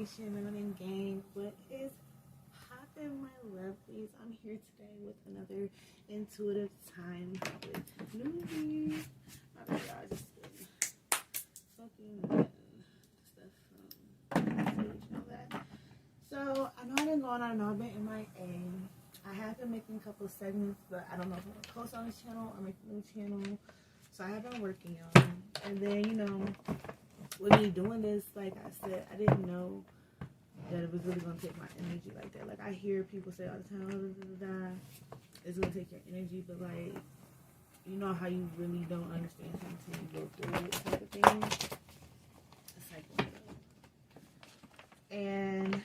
Nation, Melanin Gang. What is poppin', my lovelies? I'm here today with another intuitive time with Nubi. My bad, y'all, just been smoking and stuff from stage and all that. So I know I've been going on and I've been MIA. I have been making a couple of segments, but I don't know if I'm gonna post on this channel or make a new channel. So I have been working on it. And then, you know, with me doing this, like I said, I didn't know that it was really going to take my energy like that. Like, I hear people say all the time, it's going to take your energy, but, like, you know how you really don't understand something until you go through it type of thing? It's like one of those. And,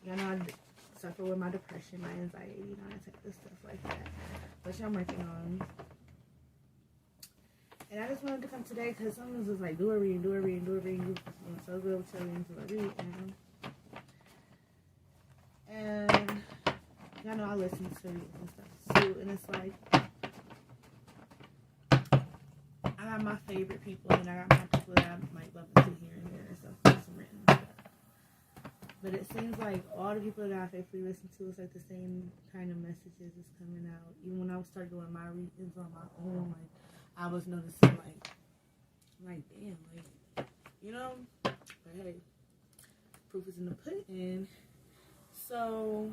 you know, I suffer with my depression, my anxiety, and all that type of stuff like that, which I'm working on. And I just wanted to come today because someone was like, do a reading. You know, so good with your readings, do a reading. And I know I listen to it and stuff too. And it's like, I got my favorite people and I got my people that I might love to here and there and stuff. Some written stuff. But it seems like all the people that I faithfully listen to, it's like the same kind of messages is coming out. Even when I started doing my readings on my own, like, I was noticing, like, damn, like, you know, but hey, proof is in the pudding. So,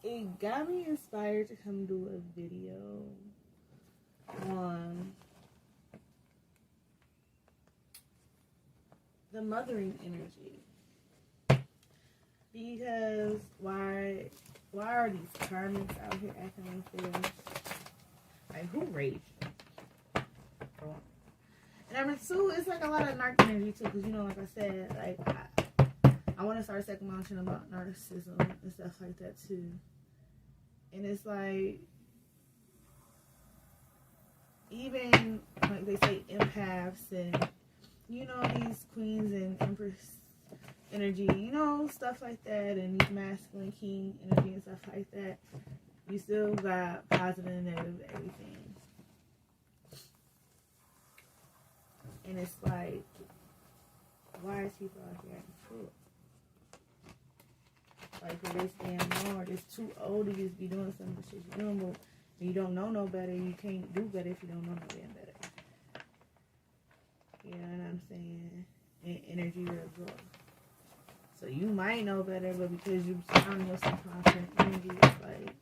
it got me inspired to come do a video on the mothering energy. Because, why are these karmics out here acting like this? Like, who raised you? And number two, it's like a lot of narc energy too, because, you know, like I said, like, I want to start a second mention about narcissism and stuff like that too. And it's like, even like they say, empaths and, you know, these queens and empress energy, you know, stuff like that, and these masculine king energy and stuff like that. You still got positive and negative everything. And it's like, why is people out here acting fool? Like, for this damn long, or just too old to just be doing some of the shit you're doing, but you don't know no better, you can't do better if you don't know no damn better. You know what I'm saying? And energy will grow. So you might know better, but because you're surrounding yourself with certain energy, it's like,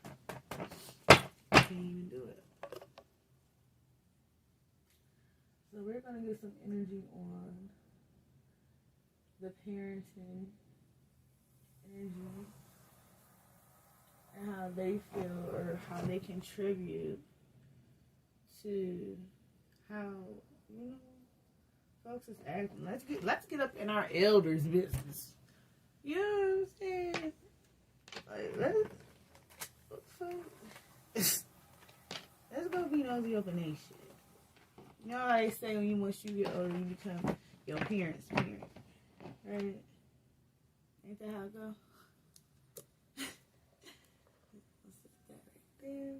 can't even do it. So we're going to get some energy on the parenting energy and how they feel or how they contribute to how, you know, folks is acting. Let's get up in our elders' business. You know what I'm saying? Like, let's go be nosy up in they shit. You know how they say once you get older, you become your parents' parent. Right? Ain't that how it go? Let's put that right there.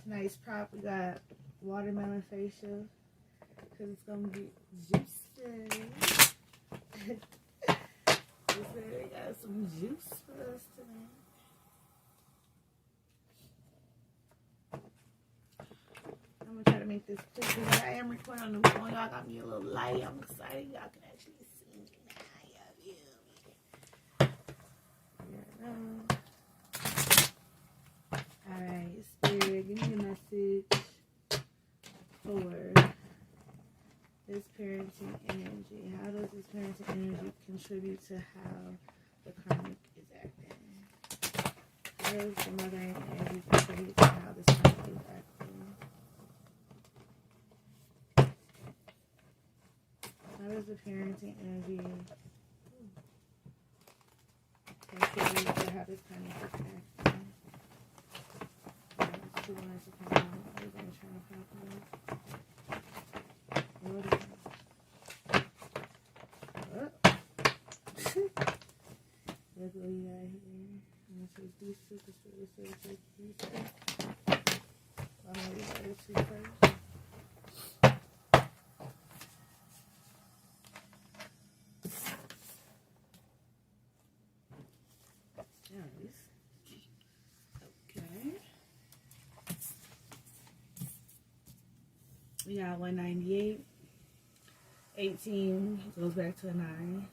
Nice prop. We got watermelon facial because it's gonna be juicy. They got some juice for us today. I'm gonna try to make this quick because I am recording on the phone. Y'all got me a little light. I'm excited. Y'all can actually see me now. Alright, Spirit, give me a message for this parenting energy. How does this parenting energy contribute to how the karmic is acting? How does the mothering energy contribute to how this karmic is acting? How does the parenting energy contribute to how this karmic is acting? Two lines to come out. We're going to try to pop it. What is it? Look what you got here. I'm going to take these two because we said take these two. I'm going to read the other two first. Okay. We got 198. 18 goes back to a 9.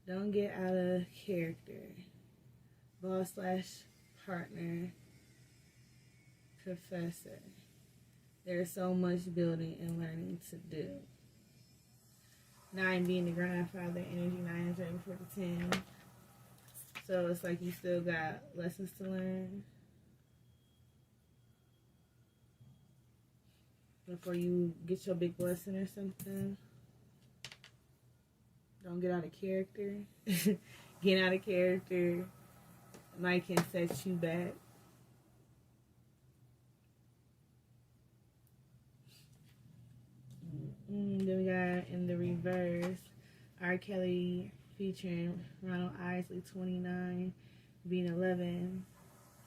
Don't get out of character. Boss / partner. Professor. There's so much building and learning to do. 9 being the grandfather energy. 9 is right before the 10. So it's like you still got lessons to learn before you get your big blessing or something. Don't get out of character. Getting out of character might can set you back. Then we got in the reverse, R. Kelly featuring Ronald Isley, 29, being 11.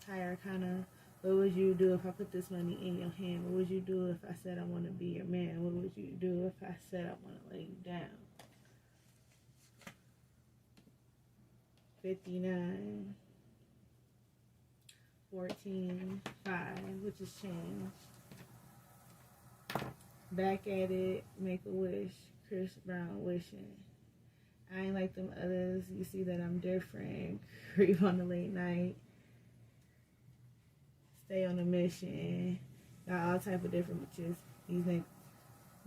High Arcana. What would you do if I put this money in your hand? What would you do if I said I want to be your man? What would you do if I said I want to lay you down? 59. 14. 5, which is change. Back at it, make a wish. Chris Brown wishing. I ain't like them others. You see that I'm different. Creep on the late night. Stay on a mission. Got all type of different bitches. These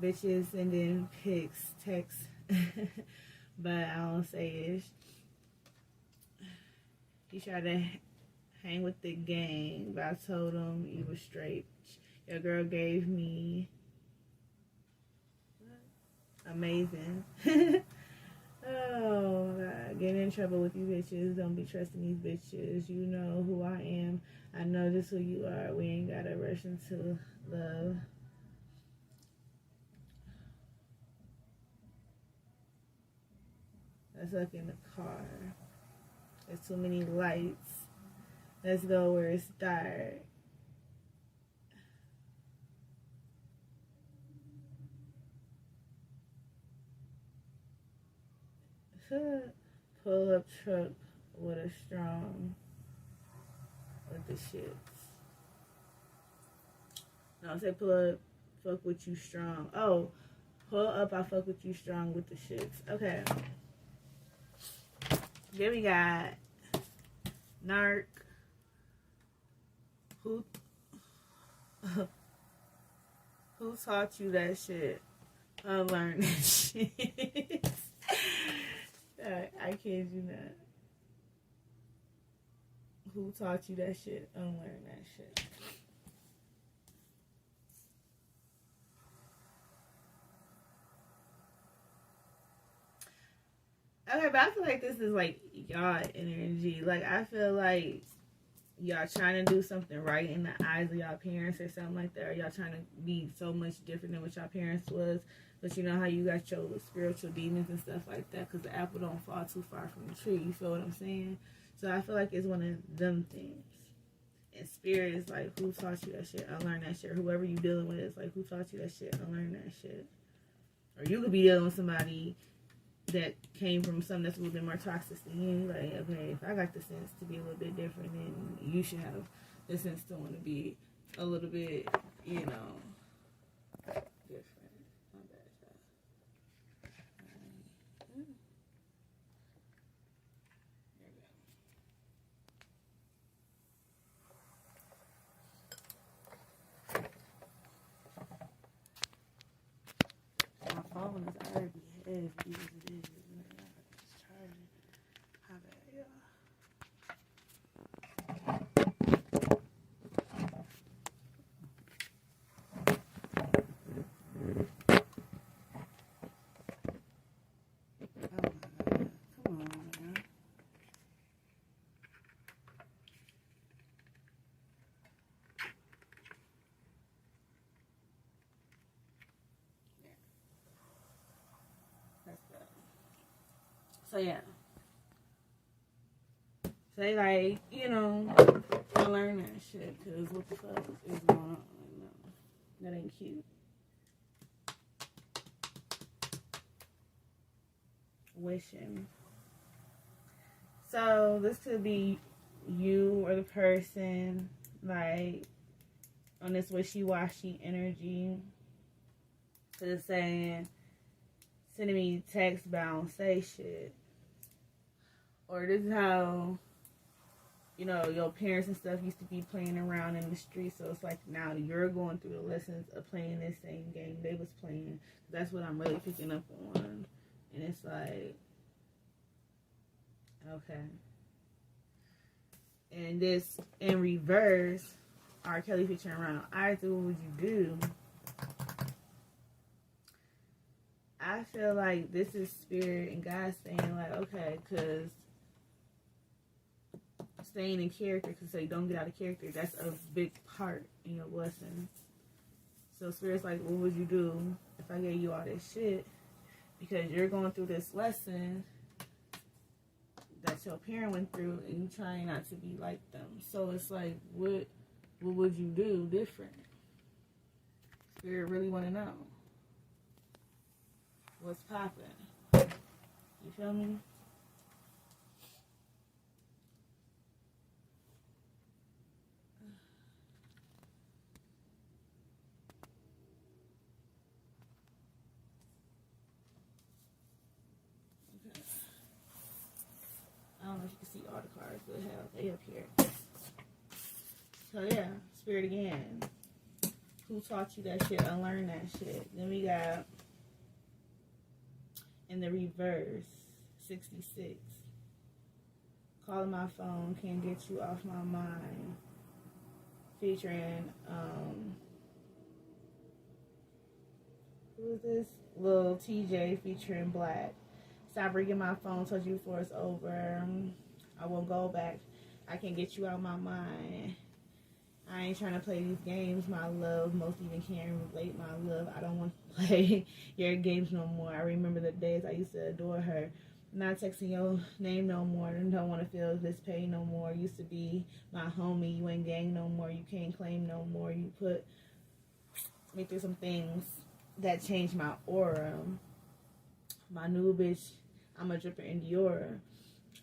bitches sending pics, texts. But I don't say it. He tried to hang with the gang, but I told him he was straight. Your girl gave me amazing. Oh, God. Getting in trouble with you bitches. Don't be trusting these bitches. You know who I am. I know just who you are. We ain't gotta rush into love. Let's look in the car. There's too many lights. Let's go where it's dark. Pull up truck with a strong with the shits. No, I said pull up, fuck with you strong. Oh, pull up, I fuck with you strong with the shits. Okay. Then we got Narc. Who taught you that shit? Unlearn that shit. I kid you not. Who taught you that shit? Unlearn that shit. Okay, but I feel like this is like y'all energy. Like I feel like y'all trying to do something right in the eyes of y'all parents or something like that, or y'all trying to be so much different than what y'all parents was. But you know how you got your spiritual demons and stuff like that, because the apple don't fall too far from the tree. You feel what I'm saying? So I feel like it's one of them things. And spirit is like, who taught you that shit? Unlearn that shit. Whoever you dealing with is like, who taught you that shit? Unlearn that shit. Or you could be dealing with somebody that came from something that's a little bit more toxic than you. Like, okay, if I got the sense to be a little bit different, then you should have the sense to want to be a little bit, you know, different. My bad, y'all. There we go. My phone is already heavy as it is. It's charging. My bad, y'all. So yeah, Say like, you know, learn that shit, cause what the fuck is going on? No, that ain't cute. Wishing. So this could be you or the person like on this wishy-washy energy. Cause saying sending me text but I don't say shit. Or this is how, you know, your parents and stuff used to be playing around in the street. So it's like now you're going through the lessons of playing this same game they was playing. That's what I'm really picking up on. And it's like, okay. And this in reverse, R. Kelly featuring around I do, what would you do? I feel like this is spirit and God saying like, okay, because staying in character, because say don't get out of character, that's a big part in your lesson. So spirit's like, what would you do if I gave you all this shit? Because you're going through this lesson that your parent went through and you trying not to be like them. So it's like, what would you do different? Spirit really want to know. What's poppin'? You feel me? Okay. I don't know if you can see all the cards, but hell, they up here. So yeah, spirit again. Who taught you that shit? Unlearn that shit. Then we got in the reverse, 66. Calling my phone, can't get you off my mind. Featuring, who is this? Lil TJ featuring Black. Stop ringing my phone, told you before it's over. I won't go back. I can't get you out of my mind. I ain't trying to play these games, my love. Most even can't relate, my love. I don't want to play your games no more. I remember the days I used to adore her. Not texting your name no more. Don't want to feel this pain no more. Used to be my homie. You ain't gang no more. You can't claim no more. You put me through some things that changed my aura. My new bitch, I'm a dripper in Dior.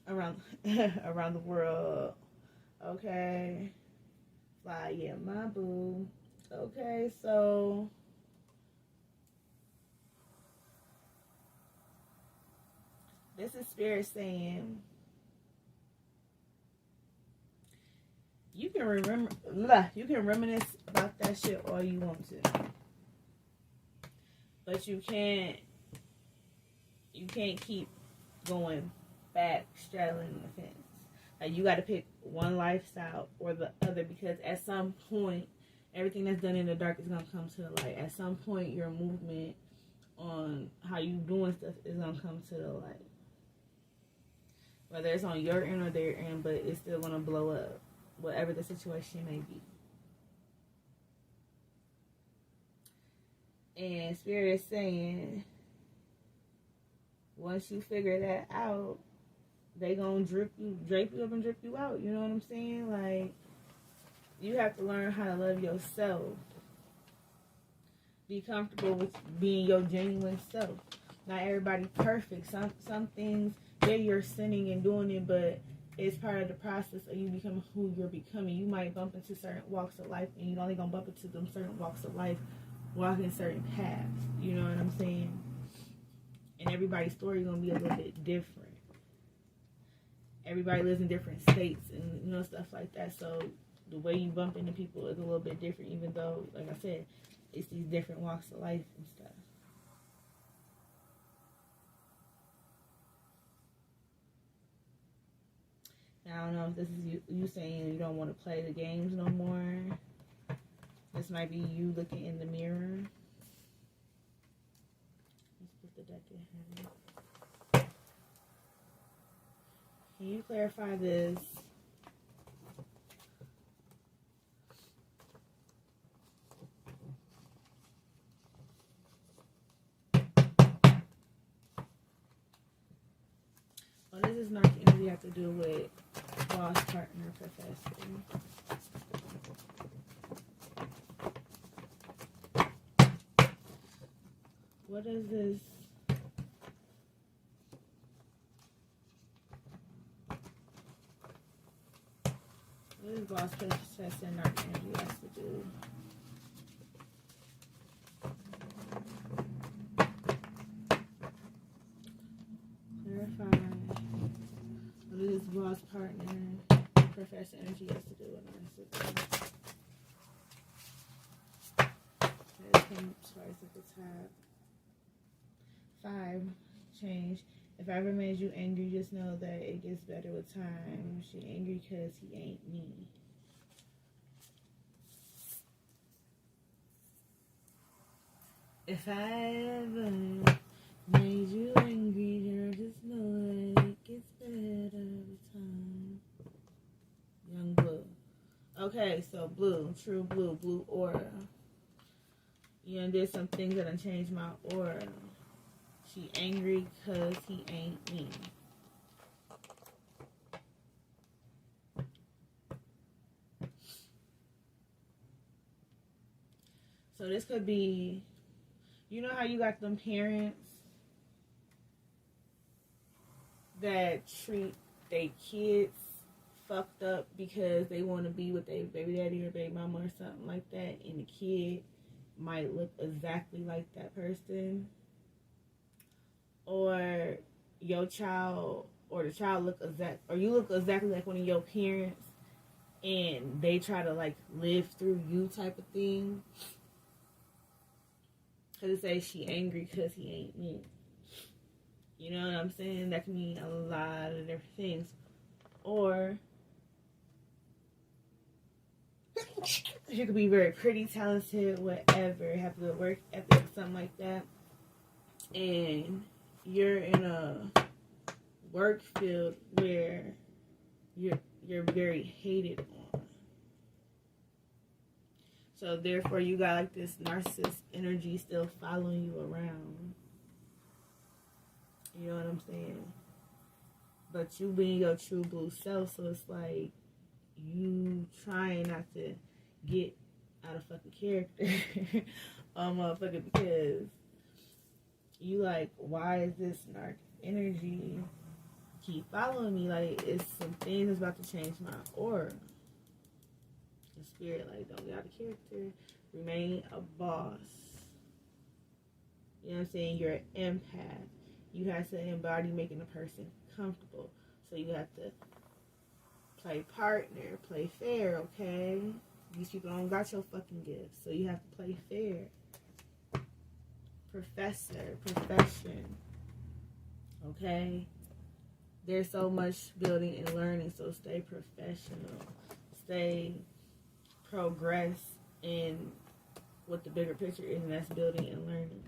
Around the world. Okay. Fly, yeah, my boo. Okay, so this is spirit saying you can reminisce about that shit all you want to, but you can't keep going back straddling the fence. Like you got to pick one lifestyle or the other, because at some point everything that's done in the dark is gonna come to the light. At some point your movement on how you doing stuff is gonna come to the light. Whether it's on your end or their end, but it's still gonna blow up, whatever the situation may be. And spirit is saying, once you figure that out, they gonna drape you up and drip you out. You know what I'm saying? Like, you have to learn how to love yourself. Be comfortable with being your genuine self. Not everybody perfect. Some things, yeah, you're sinning and doing it, but it's part of the process of you becoming who you're becoming. You might bump into certain walks of life, and you're only gonna bump into them certain walks of life, walking certain paths. You know what I'm saying? And everybody's story is gonna be a little bit different. Everybody lives in different states and, you know, stuff like that. So the way you bump into people is a little bit different, even though, like I said, it's these different walks of life and stuff. Now, I don't know if this is you saying you don't want to play the games no more. This might be you looking in the mirror. Let's put the deck in here. Can you clarify this? What does this narc energy have to do with boss, partner, professor. What is this? What is boss, professor, and dark energy has to do? Clarify. What is boss, partner, professor, energy has to do with narcissism? Twice at the top. 5. Change. If I ever made you angry, just know that it gets better with time. She angry because he ain't me. If I ever made you angry, girl, just know that it gets better with time. Young Blue. Okay, so blue, true blue, blue aura. You know, there's some things that done changed my aura. She angry because he ain't me. So this could be, you know how you got them parents that treat their kids fucked up because they want to be with their baby daddy or baby mama or something like that, and the kid might look exactly like that person, or your child or the child look or you look exactly like one of your parents, and they try to like live through you type of thing. Cause it says she angry cause he ain't me. You know what I'm saying? That can mean a lot of different things. Or she could be very pretty, talented, whatever, have good work ethic, something like that. And you're in a work field where you're very hated on. So therefore you got like this narcissist energy still following you around. You know what I'm saying? But you being your true blue self, so it's like you trying not to get out of fucking character motherfucker, because you like, why is this narc energy keep following me? Like, it's some things that's about to change my aura. The spirit, like, don't get out of character. Remain a boss. You know what I'm saying? You're an empath. You have to embody making a person comfortable. So you have to play partner, play fair, okay? These people don't got your fucking gifts, so you have to play fair. Professor, profession, okay? There's so much building and learning, so stay professional. Stay progress in what the bigger picture is, and that's building and learning.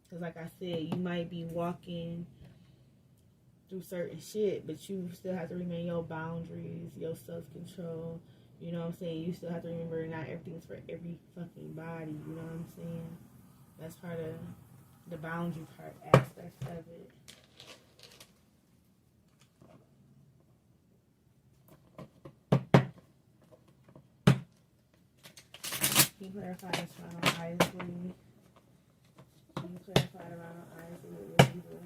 Because like I said, you might be walking through certain shit, but you still have to remain your boundaries, your self-control. You know what I'm saying? You still have to remember not everything's for every fucking body. You know what I'm saying? That's part of the boundary part aspect of it. Can you clarify this around eyes, please? Can you clarify around eyes, what would you do?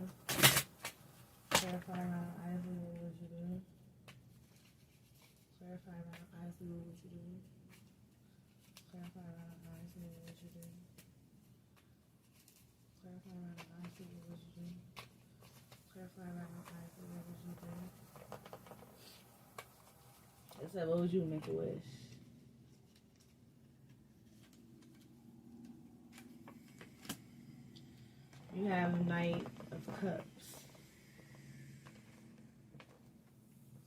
Clarify around eyes, what would you do? Clarify around eyes, what would you do? Clarify around eyes, what would you do? Clarify around eyes, what would you do? Clarify around eyes, what would you do? It said, what would you make a wish? You have a Knight of Cups.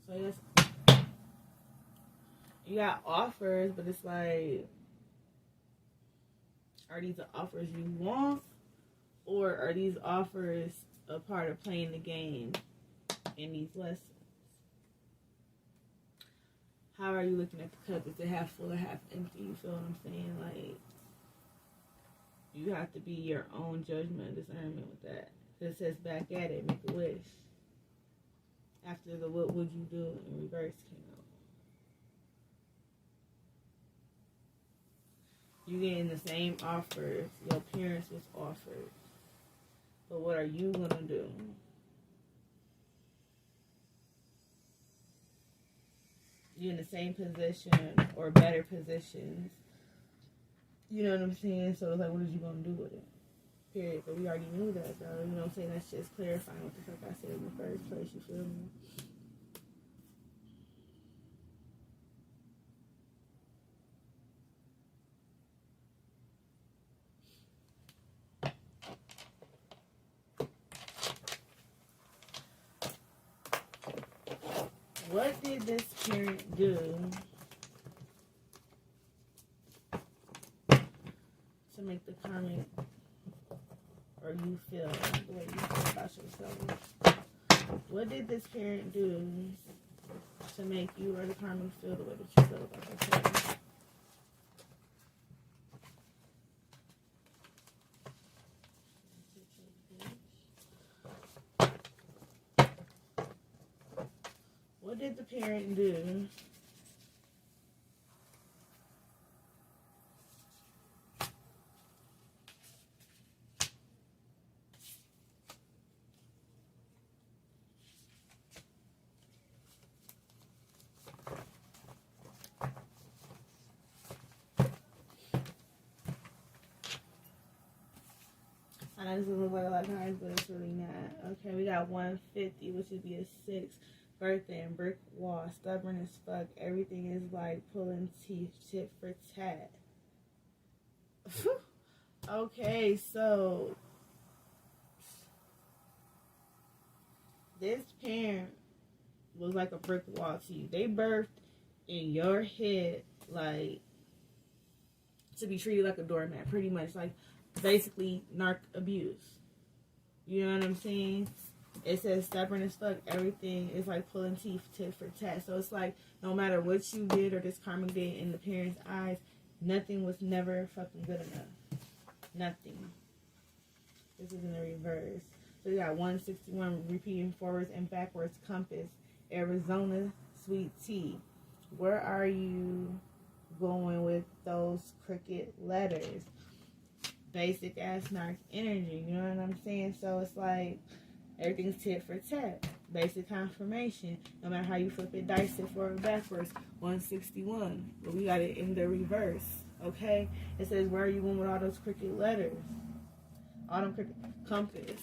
So yes, you got offers, but it's like, are these the offers you want, or are these offers a part of playing the game in these lessons? How are you looking at the cup? Is it half full or half empty? You feel what I'm saying? Like, you have to be your own judgment and discernment with that. It says back at it, make a wish. after the what would you do in reverse came out. You getting the same offers your parents was offered. But what are you going to do? You're in the same position or better positions. You know what I'm saying? So it's like, what are you going to do with it? Period. But we already knew that, though. You know what I'm saying? That's just clarifying what the fuck I said in the first place. You feel me? What did this parent do to make the karmic or you feel the way you feel about yourself? What did this parent do to make you or the karmic feel the way that you feel about yourself? What did the parent do I know this doesn't look like a lot of times, but it's really not. Okay, we got 150, which would be a 6. Birthday and brick wall. Stubborn as fuck. Everything is like pulling teeth, tit for tat. Okay, so this parent was like a brick wall to you. They birthed in your head like to be treated like a doormat, pretty much. Like basically narc abuse. You know what I'm saying? It says stubborn as fuck. Everything is like pulling teeth, tit for tat. So it's like no matter what you did or this karmic did in the parents' eyes, nothing was never fucking good enough. Nothing. This is in the reverse. So you got 161 repeating forwards and backwards compass. Arizona sweet tea. Where are you going with those crooked letters? Basic ass narc energy. You know what I'm saying? So it's like everything's tit for tat. Basic confirmation. No matter how you flip it, dice it forward backwards. 161. But we got it in the reverse. Okay? It says, where are you going with all those crooked letters? All them crooked compass.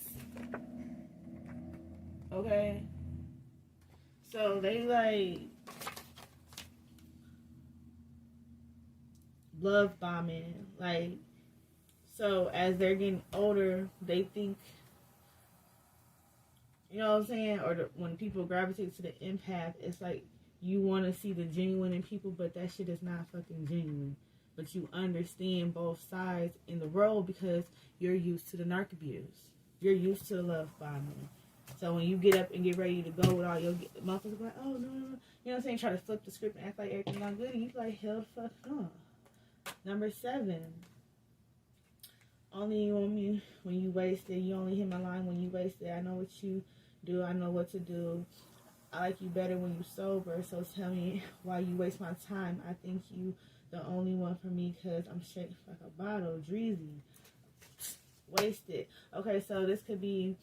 Okay? So they like love bombing. Like, so as they're getting older, they think, you know what I'm saying? Or when people gravitate to the empath, it's like you want to see the genuine in people, but that shit is not fucking genuine. But you understand both sides in the role because you're used to the narc abuse. You're used to the love bombing. So when you get up and get ready to go with all your motherfuckers like, oh, no. You know what I'm saying? Try to flip the script and act like everything's not good. And you like, hell the fuck no. Number 7. Only you on me when you wasted. You only hit my line when you wasted. I know what you do. I know what to do. I like you better when you sober. So tell me why you waste my time. I think you the only one for me because I'm straight like a bottle. Dreezy. Wasted. Okay, so this could be...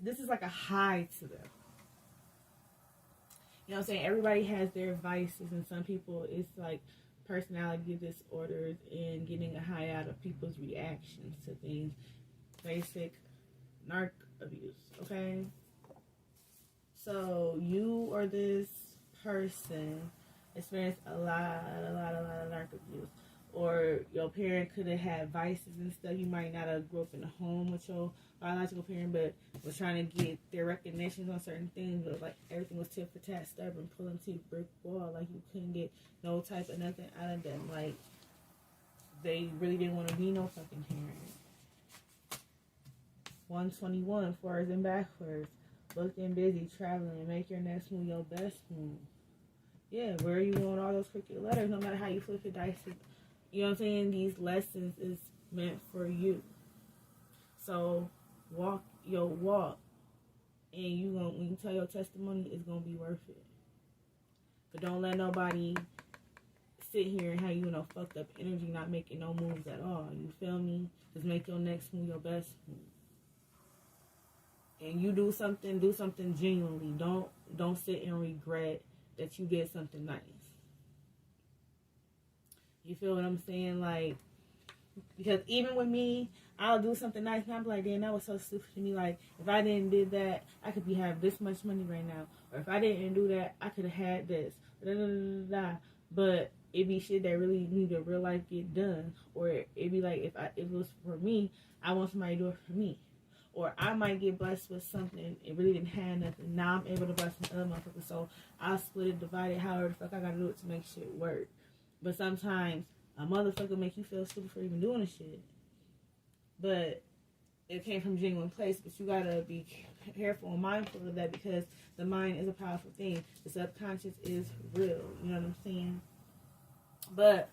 This is like a high to them. You know what I'm saying? Everybody has their vices, and some people it's like personality disorders and getting a high out of people's reactions to things. Basic narc abuse, okay? So you or this person experienced a lot of narc abuse. Or your parent could have had vices and stuff. You might not have grew up in a home with your biological parent, but was trying to get their recognitions on certain things. But like everything was tit for tat, stubborn, pulling teeth, brick wall. Like you couldn't get no type of nothing out of them. Like they really didn't want to be no fucking parent. 121, forwards and backwards. Booked and busy, traveling. Make your next move your best move. Yeah, where are you going? All those crooked letters, no matter how you flip it, dice it. You know what I'm saying? These lessons is meant for you. So walk your walk and when you tell your testimony, it's gonna be worth it. But don't let nobody sit here and have you fucked up energy, not making no moves at all. You feel me? Just make your next move your best move. And you do something genuinely. Don't sit and regret that you did something nice. You feel what I'm saying? Like, because even with me, I'll do something nice and I'm like, damn, that was so stupid to me. Like, if I didn't did that, I could have this much money right now. Or if I didn't do that, I could have had this. Da, da, da, da, da. But it be shit that really need to real life get done. Or it be like, if it was for me, I want somebody to do it for me. Or I might get blessed with something, it really didn't have nothing. Now I'm able to bless some other motherfuckers. So I'll split it, divide it, however the fuck I gotta do it to make shit work. But sometimes a motherfucker make you feel stupid for even doing the shit. But it came from a genuine place. But you gotta be careful and mindful of that, because the mind is a powerful thing. The subconscious is real. You know what I'm saying? But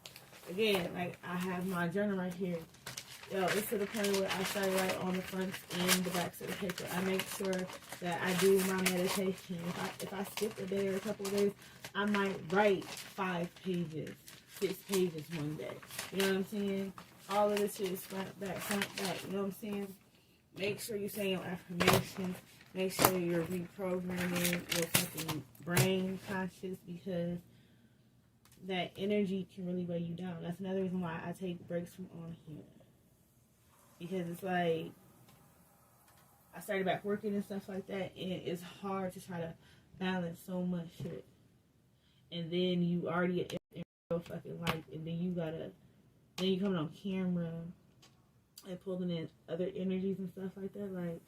again, like, I have my journal right here. Yo, it's to the point where I start right on the front and the backs of the paper. I make sure that I do my meditation. If I skip a day or a couple of days, I might write 5 pages, 6 pages one day. You know what I'm saying? All of this shit is front, back. You know what I'm saying? Make sure you say your affirmations. Make sure you're reprogramming your fucking brain conscious, because that energy can really weigh you down. That's another reason why I take breaks from on here. Because it's like, I started back working and stuff like that, and it's hard to try to balance so much shit. And then you already in real fucking life, and then you coming on camera and pulling in other energies and stuff like that. Like,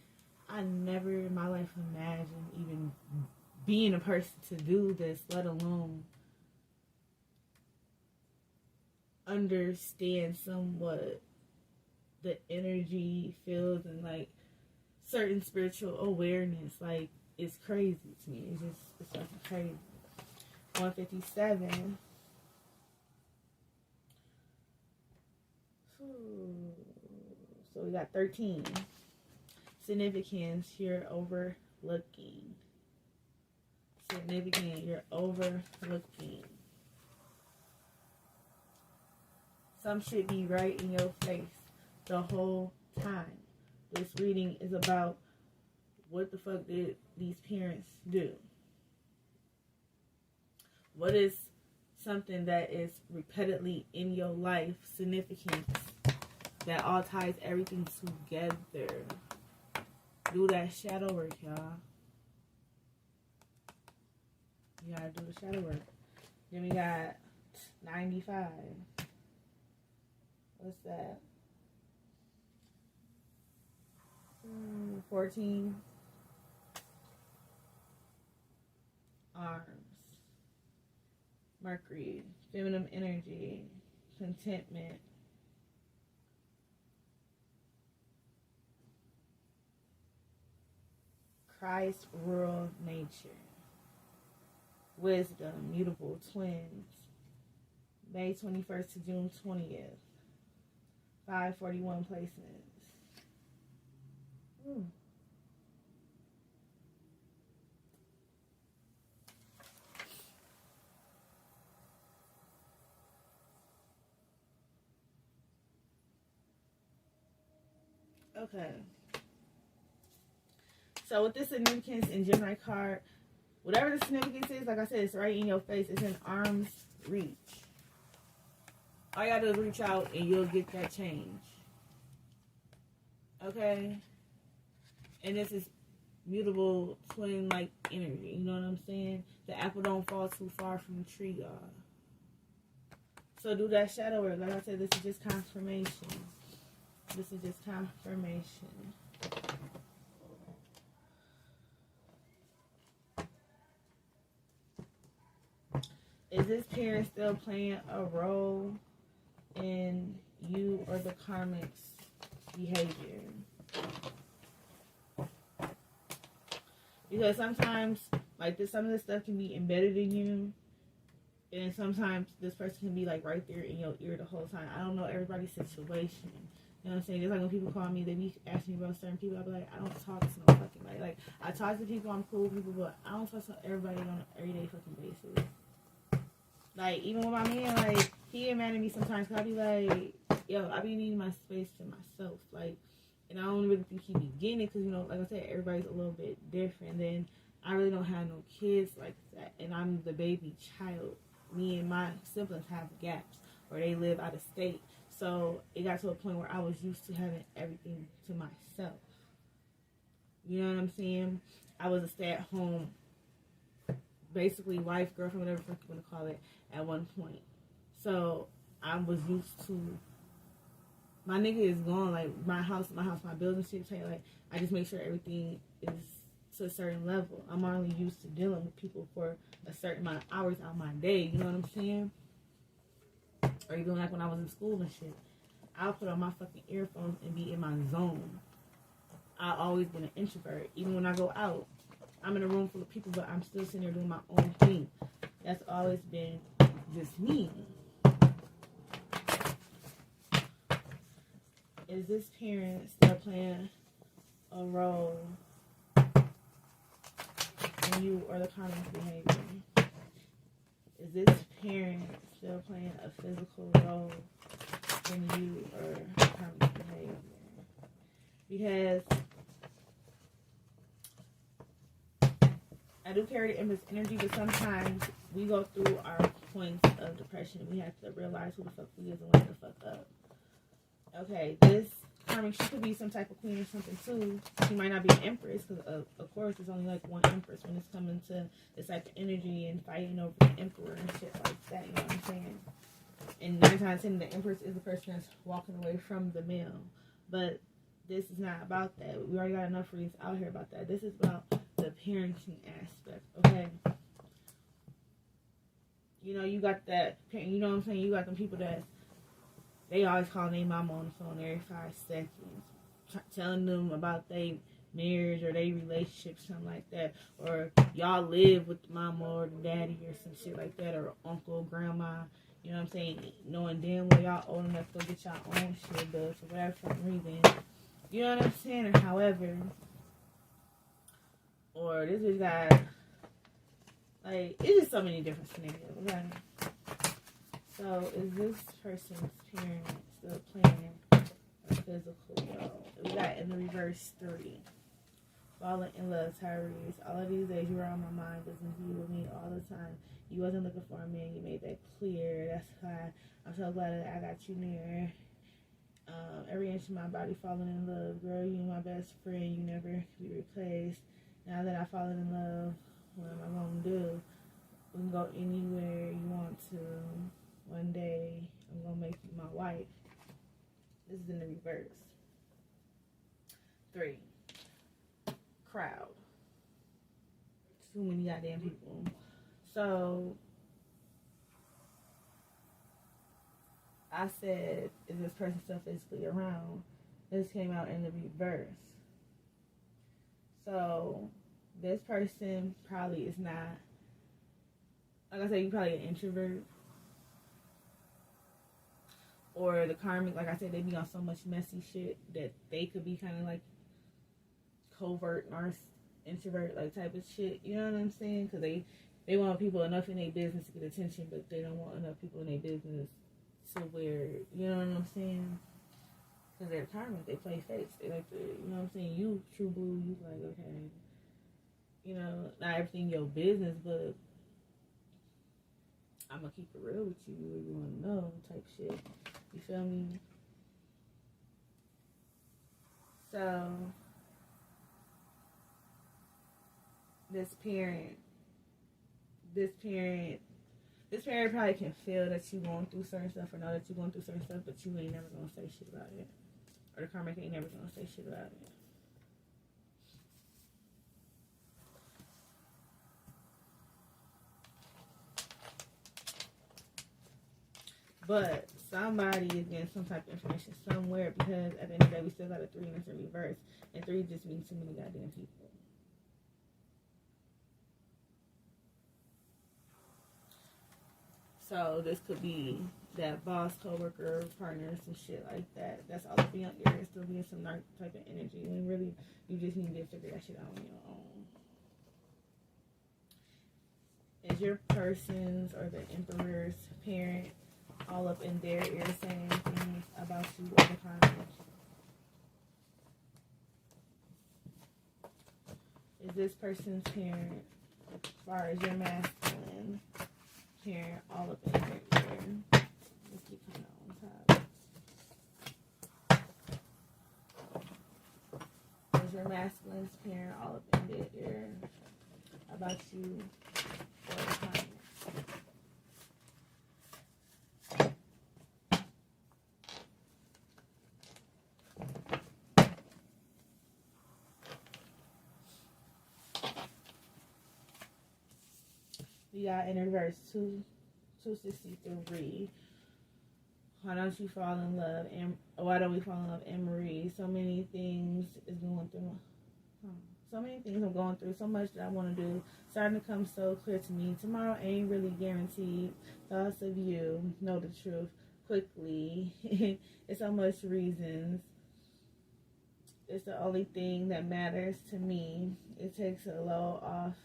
I never in my life imagined even being a person to do this, let alone understand somewhat the energy fields and like certain spiritual awareness. Like, it's crazy to me. It's fucking crazy. 157. So we got 13. Significance, you're overlooking. Significant, you're overlooking. Some shit be right in your face the whole time. This reading is about what the fuck did these parents do? What is something that is repeatedly in your life, significance, that all ties everything together? Do that shadow work, y'all. You gotta do the shadow work. Then we got 95. What's that? 14. Arms. Mercury. Feminine energy. Contentment. Christ, rural nature. Wisdom. Mutable twins. May 21st to June 20th. 541 placements. Okay. So with this significance in Gemini card, whatever the significance is, like I said, it's right in your face. It's in arm's reach. All you gotta do is reach out and you'll get that change. Okay? And this is mutable twin-like energy. You know what I'm saying? The apple don't fall too far from the tree, y'all. So do that shadow work. Like I said, this is just confirmation. This is just confirmation. Is this parent still playing a role in you or the karmic's behavior? Because sometimes, like this, some of this stuff can be embedded in you, and sometimes this person can be like right there in your ear the whole time. I don't know everybody's situation, You know what I'm saying? Just like when people call me, they be asking me about certain people. I be like, I don't talk to no fucking body. Like, I talk to people, I'm cool with people, but I don't talk to everybody on an everyday fucking basis. Like, even with my man, like, he get mad at me sometimes because I be like, yo, I be needing my space to myself. Like, and I don't really think he be getting it because, you know, like I said, everybody's a little bit different. Then I really don't have no kids like that. And I'm the baby child. Me and my siblings have gaps or they live out of state. So it got to a point where I was used to having everything to myself. You know what I'm saying? I was a stay-at-home, basically wife, girlfriend, whatever you want to call it, at one point. So I was used to, my nigga is gone, like my house, my building shit, like I just make sure everything is to a certain level. I'm only used to dealing with people for a certain amount of hours out of my day, you know what I'm saying? Or even like when I was in school and shit, I'll put on my fucking earphones and be in my zone. I've always been an introvert. Even when I go out, I'm in a room full of people, but I'm still sitting there doing my own thing. That's always been just me. Is this parent still playing a role in you or the karmic behavior? Is this parent still playing a physical role in you or karmic behavior? Because I do carry the empress energy, but sometimes we go through our points of depression. We have to realize who the fuck we is and wake the fuck up. Okay, this karmic, she could be some type of queen or something too. She might not be an empress, because of course there's only like one empress when it's coming to this type of energy and fighting over the emperor and shit like that, you know what I'm saying? And 9 times 10, the empress is the person that's walking away from the male. But this is not about that. We already got enough reads out here about that. This is about the parenting aspect, okay? You know, you got that, you know what I'm saying? You got them people that they always call their mama on the phone every 5 seconds, telling them about their marriage or their relationship, something like that. Or y'all live with the mama or the daddy or some shit like that, or uncle, grandma. You know what I'm saying? Knowing damn well y'all old enough to go get y'all own shit, but for whatever fucking reason. You know what I'm saying? Or however. Or this bitch got, like, it's just so many different scenarios, okay? So, is this person's parent still playing a physical role? We got in the reverse 3. Falling in love, Tyrese. All of these days you were on my mind, listening to you with me all the time. You wasn't looking for a man, you made that clear. That's why I'm so glad that I got you near. Every inch of my body falling in love. Girl, you my best friend, you never be replaced. Now that I've fallen in love, what am I gonna do? We can go anywhere you want to. One day, I'm gonna make you my wife. This is in the reverse. 3. Crowd. Too many goddamn people. So, I said, is this person still physically around? This came out in the reverse. So, this person probably is not, like I said, you're probably an introvert. Or the karmic, like I said, they be on so much messy shit that they could be kind of like covert, introvert, like type of shit. You know what I'm saying? Because they want people enough in their business to get attention, but they don't want enough people in their business to where, you know what I'm saying? Because they're karmic, they play face. They like to, you know what I'm saying? You, true blue, you like, okay, you know, not everything your business, but I'm going to keep it real with you, what you want to know type shit. You feel me? So, this parent probably can feel that you going through certain stuff or know that you're going through certain stuff, but you ain't never going to say shit about it. Or the karmic ain't never going to say shit about it. But somebody is getting some type of information somewhere, because at the end of the day, we still got a 3 and it's in reverse. And 3 just means too many goddamn people. So this could be that boss, coworker, partner, some shit like that. That's all up in your ear. Still being some type of energy. And really, you just need to figure that shit out on your own. Is your person's or the emperor's parent all up in their ear saying things about you or the karmic? Is this person's parent, as far as your masculine parent, all up in their ear? Let's keep coming on top. Is your masculine's parent all up in their ear about you or the karmic? We got in reverse 263. Why don't you fall in love? And why don't we fall in love? And Marie, so many things is going through. So many things I'm going through. So much that I want to do. Starting to come so clear to me. Tomorrow ain't really guaranteed. Thoughts of you. Know the truth quickly. It's so much reasons. It's the only thing that matters to me. It takes a load off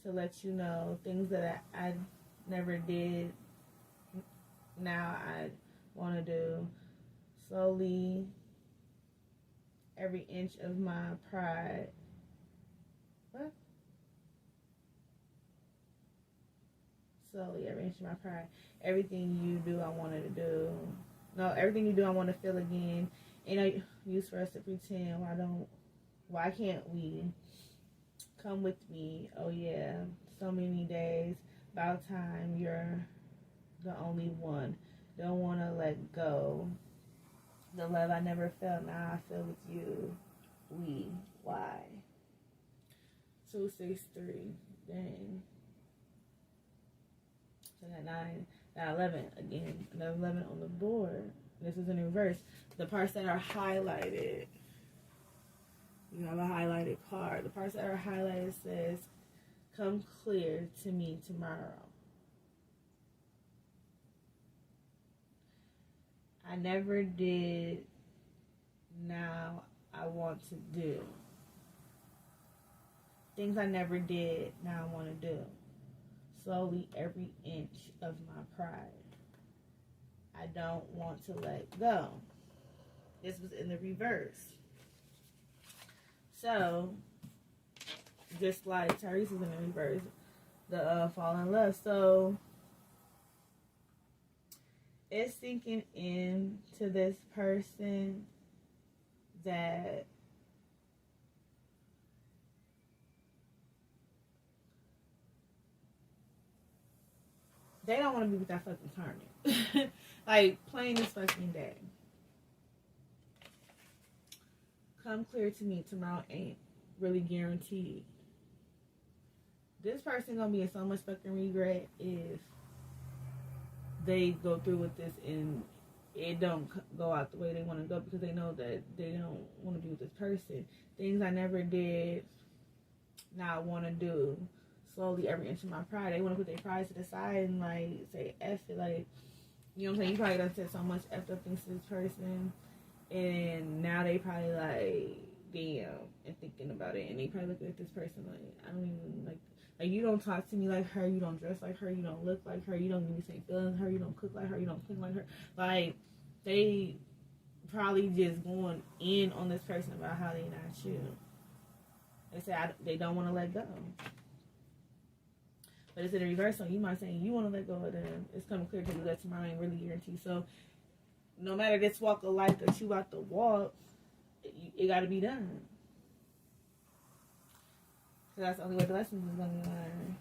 to let you know things that I never did. Now I want to do. Slowly, every inch of my pride. What? Slowly, every inch of my pride. Everything you do, I wanted to do. No, everything you do, I want to feel again. Ain't no use for us to pretend. Why can't we? Come with me. Oh yeah, so many days. About time. You're the only one. Don't want to let go. The love I never felt, now I feel with you. Why? 263. Dang. So that 9, that 11 again. Another 11 on the board. This is in reverse. The parts that are highlighted. You have a highlighted card. The parts that are highlighted says, come clear to me tomorrow. I never did. Now I want to do. Things I never did. Now I want to do. Slowly, every inch of my pride. I don't want to let go. This was in the reverse. So, just like Tyrese was in the reverse, the fall in love. So, it's sinking into this person that they don't want to be with that fucking karmic. Like, plain as fucking day. Come clear to me tomorrow ain't really guaranteed. This person gonna be in so much fucking regret if they go through with this and it don't go out the way they want to go, because they know that they don't want to be with this person. Things I never did, now I want to do. Slowly, every inch of my pride. They want to put their pride to the side and like say F it. Like, you know what I'm saying? You probably done said so much effed up things to this person, and now they probably like, damn, and thinking about it, and they probably look at this person like, I don't even like you don't talk to me like her, you don't dress like her, you don't look like her, you don't give me the same feelings as her, you don't cook like her, you don't clean like her. Like, they probably just going in on this person about how they not you. They say they don't want to let go. But it's in the reverse, so you might say you want to let go of them. It's coming clear to you that tomorrow ain't really guaranteed. So no matter this walk of life that you about to walk, it got to be done. So that's the only way the lessons is going to learn.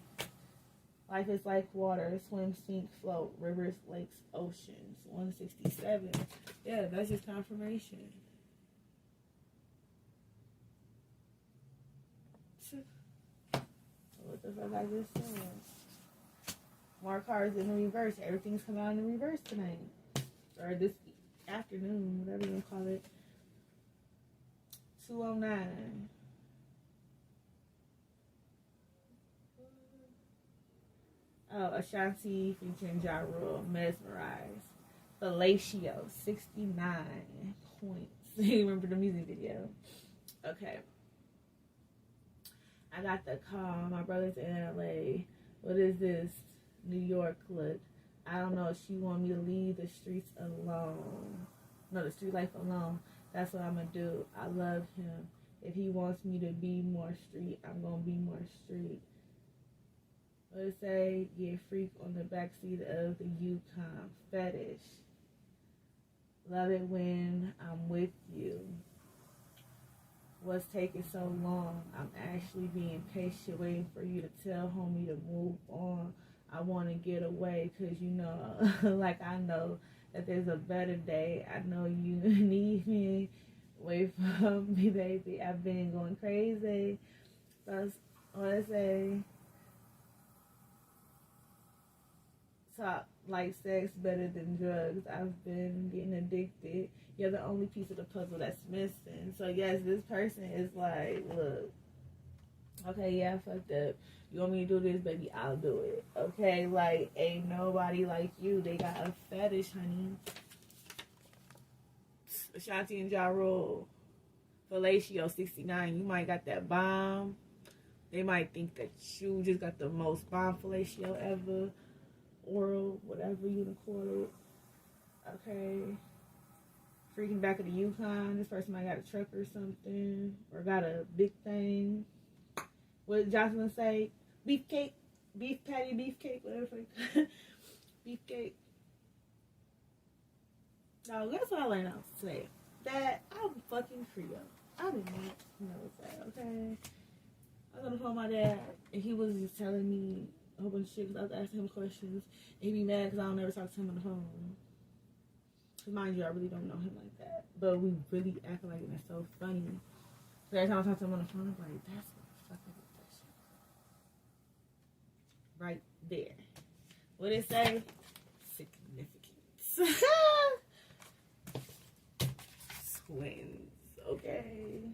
Life is like water, swim, sink, float, rivers, lakes, oceans. 167. Yeah, that's just confirmation. What the fuck I just said? More cards in the reverse. Everything's coming out in the reverse tonight. Or this afternoon, whatever you want to call it. 209. Oh, Ashanti featuring Ja Rule, Mesmerized. Fellatio, 69 points. You remember the music video? Okay. I got the call. My brother's in LA. What is this? New York look. I don't know. She want me to leave the streets alone. No, the street life alone. That's what I'm going to do. I love him. If he wants me to be more street, I'm going to be more street. Let's say, get freak on the backseat of the Yukon. Fetish. Love it when I'm with you. What's taking so long? I'm actually being patient, waiting for you to tell homie to move on. I want to get away because, you know, like I know that there's a better day. I know you need me. Wait for me, baby. I've been going crazy. So, let's say, talk like sex better than drugs. I've been getting addicted. You're the only piece of the puzzle that's missing. So yes, this person is like, look, okay, yeah, I fucked up. You want me to do this, baby? I'll do it. Okay, like, ain't nobody like you. They got a fetish, honey. Ashanti and Ja Rule. Fellatio, 69. You might got that bomb. They might think that you just got the most bomb fellatio ever. Oral, whatever you want to call it. Okay. Freaking back of the Yukon. This person might got a truck or something. Or got a big thing. What did Jocelyn say? Beefcake. Beef patty, beefcake, whatever. Beefcake. No, that's what I learned out today. That I'm fucking Creole. I did not know that, okay? I was on the phone with my dad, and he was just telling me a whole bunch of shit because I was asking him questions. And he'd be mad because I don't ever talk to him on the phone. Because mind you, I really don't know him like that. But we really act like it. It's so funny. So every time I talk to him on the phone, I'm like, that's what the fuck is that shit? Right there. What it say? Significance. Twins. Okay.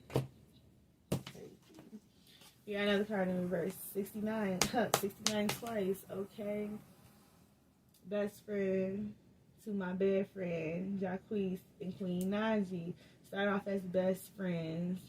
Yeah, another card in reverse. 69. 69 twice. Okay. Best friend to my bed friend, Jacquees and Queen Najee. Start off as best friends.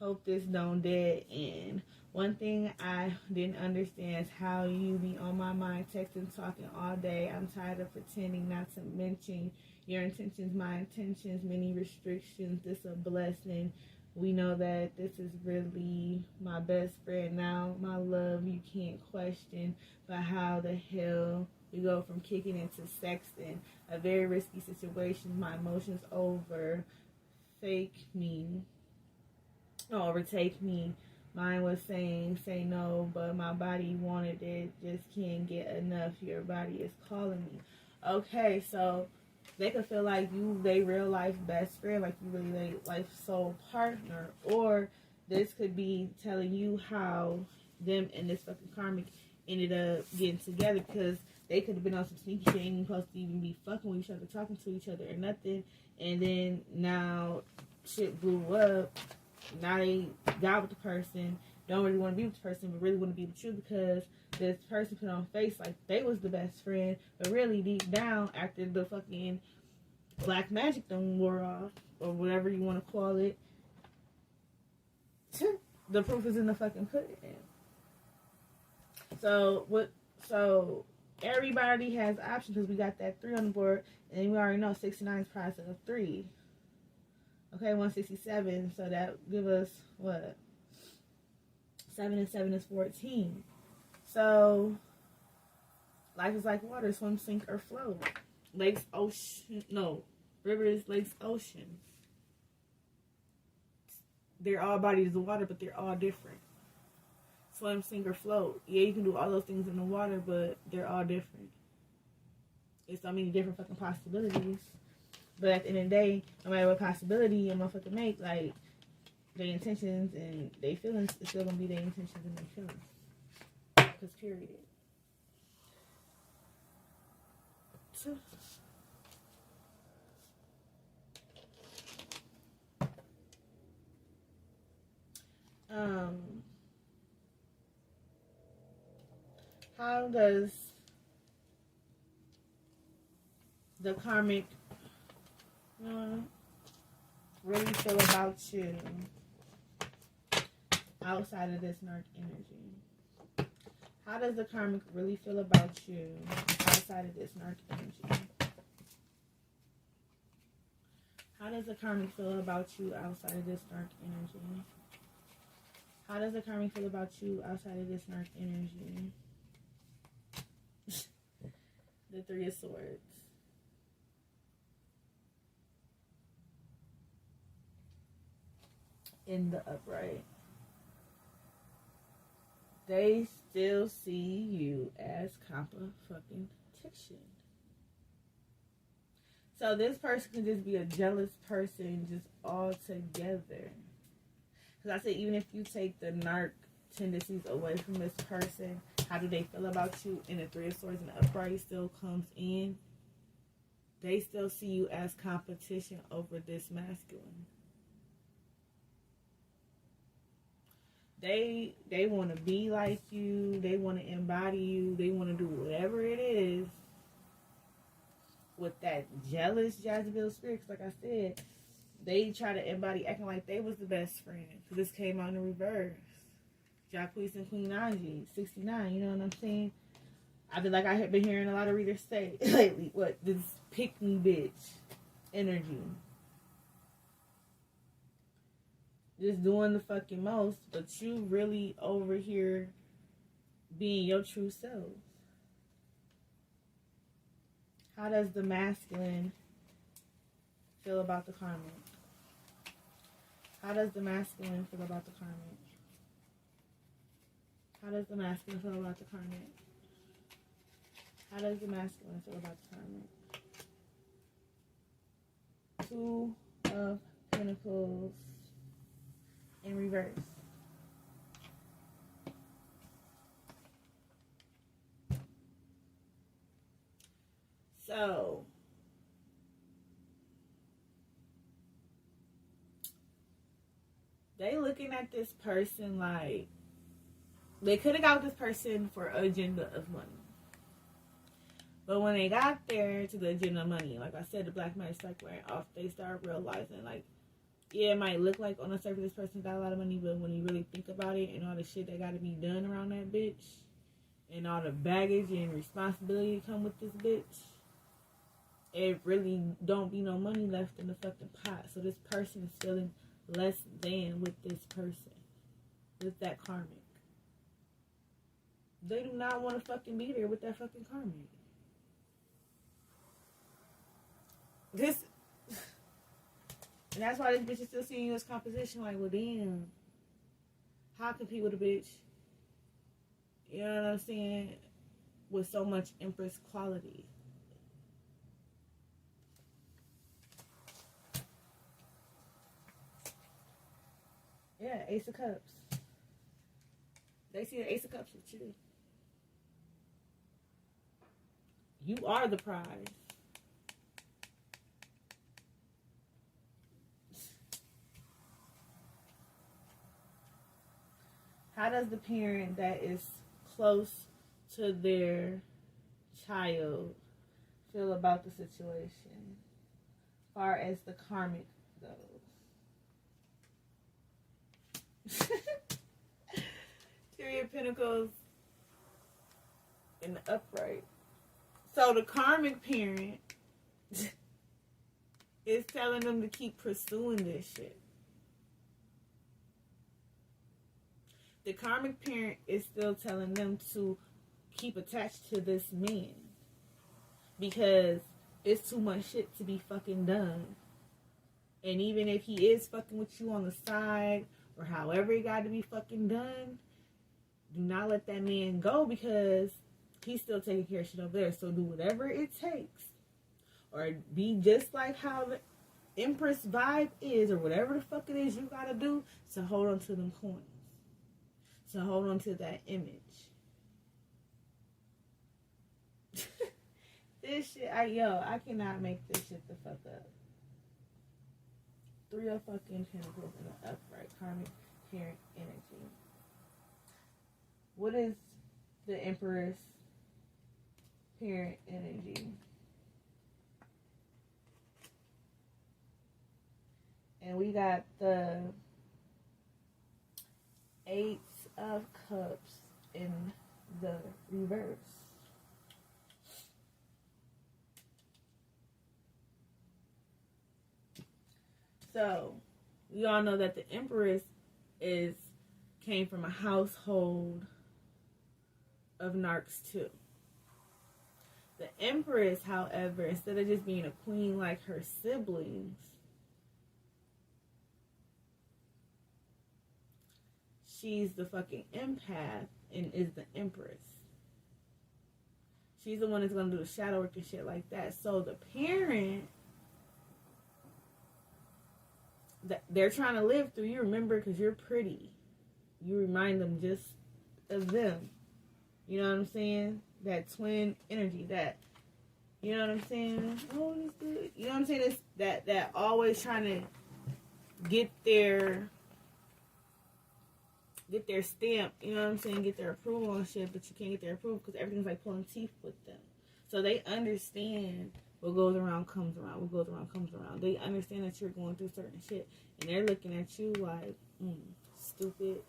Hope this don't dead end. One thing I didn't understand is how you be on my mind, texting, talking all day. I'm tired of pretending, not to mention your intentions, my intentions, many restrictions. This a blessing. We know that this is really my best friend now. My love, you can't question. But how the hell we go from kicking into sexting? A very risky situation. My emotions overtake me. Mine was saying, say no, but my body wanted it. Just can't get enough. Your body is calling me. Okay, so they could feel like you, they real life best friend, like you really they life soul partner, or this could be telling you how them and this fucking karmic ended up getting together because they could have been on some sneaky shit, ain't even supposed to even be fucking with each other, talking to each other or nothing, and then now shit blew up. Now they got with the person, don't really want to be with the person, but really want to be with you because this person put on face like they was the best friend, but really deep down, after the fucking black magic done wore off, or whatever you want to call it, the proof is in the fucking pudding. So everybody has options because we got that 3 on the board, and we already know 69 is price of 3. Okay, 167, so that give us what? 7 and 7 is 14. So life is like water, swim, sink, or float. Lakes, ocean, no, rivers, lakes, ocean. They're all bodies of water, but they're all different. Swim, sink, or float. Yeah, you can do all those things in the water, but they're all different. There's so many different fucking possibilities. But at the end of the day, no matter what possibility a motherfucker make, like, their intentions and their feelings is still gonna be their intentions and their feelings. Because period. So, How does the karmic really feel about you outside of this narc energy? How does the karmic really feel about you outside of this narc energy? How does the karmic feel about you outside of this narc energy? How does the karmic feel about you outside of this narc energy? The Three of Swords. In the upright. They still see you as competition. So this person can just be a jealous person just all together. Because I said, even if you take the narc tendencies away from this person, how do they feel about you? And the Three of Swords and the upright still comes in. They still see you as competition over this masculine. They want to be like you. They want to embody you. They want to do whatever it is with that jealous Jezebel spirit. Like I said, they try to embody acting like they was the best friend. So this came out in reverse. Jacquees and Queen Angie, 69. You know what I'm saying? I feel like I have been hearing a lot of readers say lately, what, this pick me bitch energy. Just doing the fucking most, but you really over here being your true self. How does the masculine feel about the karmic? How does the masculine feel about the karmic? How does the masculine feel about the karmic? How does the masculine feel about the karmic? Two of Pentacles in reverse. So they looking at this person like they could have got this person for an agenda of money. But when they got there to the agenda of money, like I said, the black magic started wearing off, they start realizing like, yeah, it might look like on the surface this person got a lot of money, but when you really think about it and all the shit that got to be done around that bitch and all the baggage and responsibility come with this bitch, it really don't be no money left in the fucking pot. So this person is feeling less than with this person, with that karmic. They do not want to fucking be there with that fucking karmic. And that's why this bitch is still seeing you as composition. Like, well, damn. How I compete with a bitch? You know what I'm saying? With so much Empress quality. Yeah, Ace of Cups. They see the Ace of Cups with you. You are the prize. How does the parent that is close to their child feel about the situation as far as the karmic goes? Three of Pentacles in the upright. So the karmic parent is telling them to keep pursuing this shit. The karmic parent is still telling them to keep attached to this man because it's too much shit to be fucking done. And even if he is fucking with you on the side or however it got to be fucking done, do not let that man go because he's still taking care of shit over there. So do whatever it takes. Or be just like how the Empress vibe is or whatever the fuck it is you gotta do to hold on to them coins. So hold on to that image. This shit, I cannot make this shit the fuck up. Three of fucking Pentacles in the upright. Karmic parent energy. What is the Empress parent energy. And we got the Eight of Cups in the reverse. So, we all know that the Empress came from a household of narcs too. The Empress, however, instead of just being a queen like her siblings, she's the fucking empath and is the Empress. She's the one that's gonna do the shadow work and shit like that. So the parent that they're trying to live through, you remember, because you're pretty. You remind them just of them. You know what I'm saying? That twin energy, that, you know what I'm saying? Oh, it's good. You know what I'm saying? It's that always trying to get their stamp, you know what I'm saying? Get their approval on shit, but you can't get their approval because everything's like pulling teeth with them. So they understand what goes around comes around. What goes around comes around. They understand that you're going through certain shit, and they're looking at you like, stupid.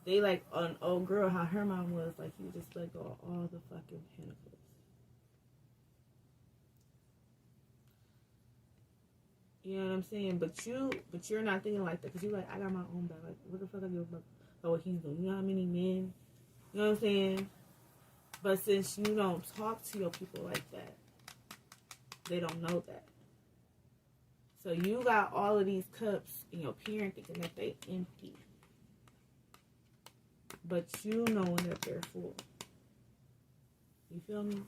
They like an old girl, how her mom was, like, you just let go of all the fucking pentacles. You know what I'm saying? But you're not thinking like that, because you're like, I got my own back. Like, what the fuck I give a fuck about what he's doing? You know how many men? You know what I'm saying? But since you don't talk to your people like that, they don't know that. So you got all of these cups in your parent thinking that they empty. But you knowing that they're full. You feel me?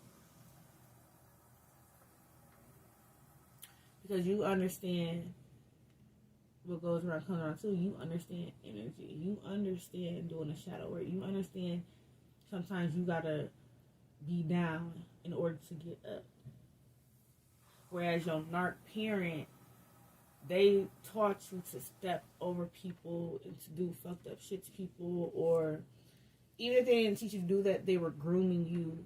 Because you understand what goes around comes around too. You understand energy. You understand doing the shadow work. You understand sometimes you gotta be down in order to get up. Whereas your narc parent, they taught you to step over people and to do fucked up shit to people, or even if they didn't teach you to do that, they were grooming you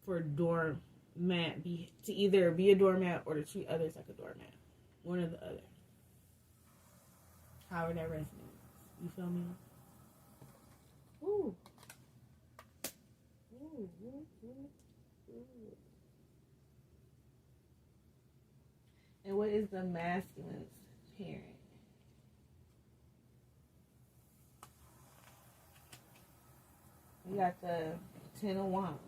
for a doormat, to either be a doormat or to treat others like a doormat. One or the other. However that resonates. You feel me? Ooh. Ooh, ooh, ooh, ooh. And what is the masculine's parent? We got the Ten of Wands.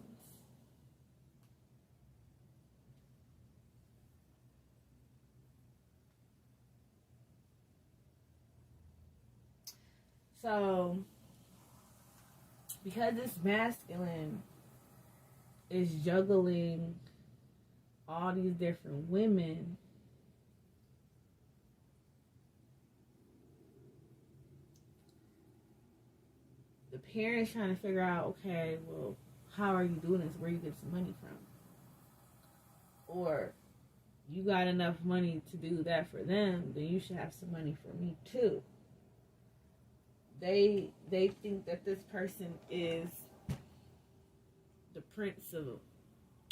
So, because this masculine is juggling all these different women, the parents trying to figure out, okay, well, how are you doing this? Where you get some money from? Or you got enough money to do that for them, then you should have some money for me too. They think that this person is the prince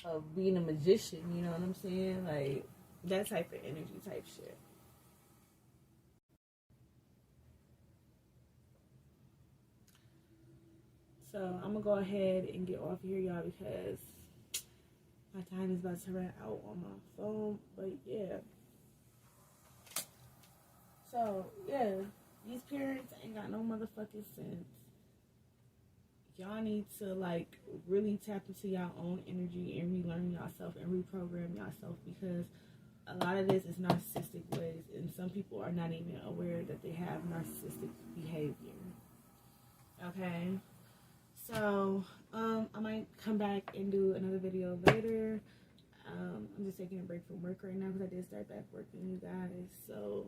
of being a magician, you know what I'm saying? Like, that type of energy type shit. So I'm gonna go ahead and get off here, y'all, because my time is about to run out on my phone. But yeah. So yeah, these parents ain't got no motherfucking sense. Y'all need to like really tap into y'all own energy and relearn yourself and reprogram yourself, because a lot of this is narcissistic ways, and some people are not even aware that they have narcissistic behavior. Okay. So, I might come back and do another video later. I'm just taking a break from work right now because I did start back working, you guys. So,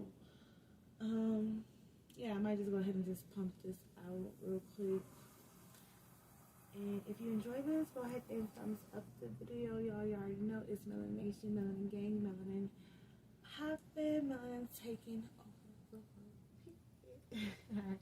yeah, I might just go ahead and just pump this out real quick. And if you enjoy this, go ahead and thumbs up the video. Y'all already know it's Melanin Nation, Melanin Gang, Melanin Poppin', Melanin taking over the world.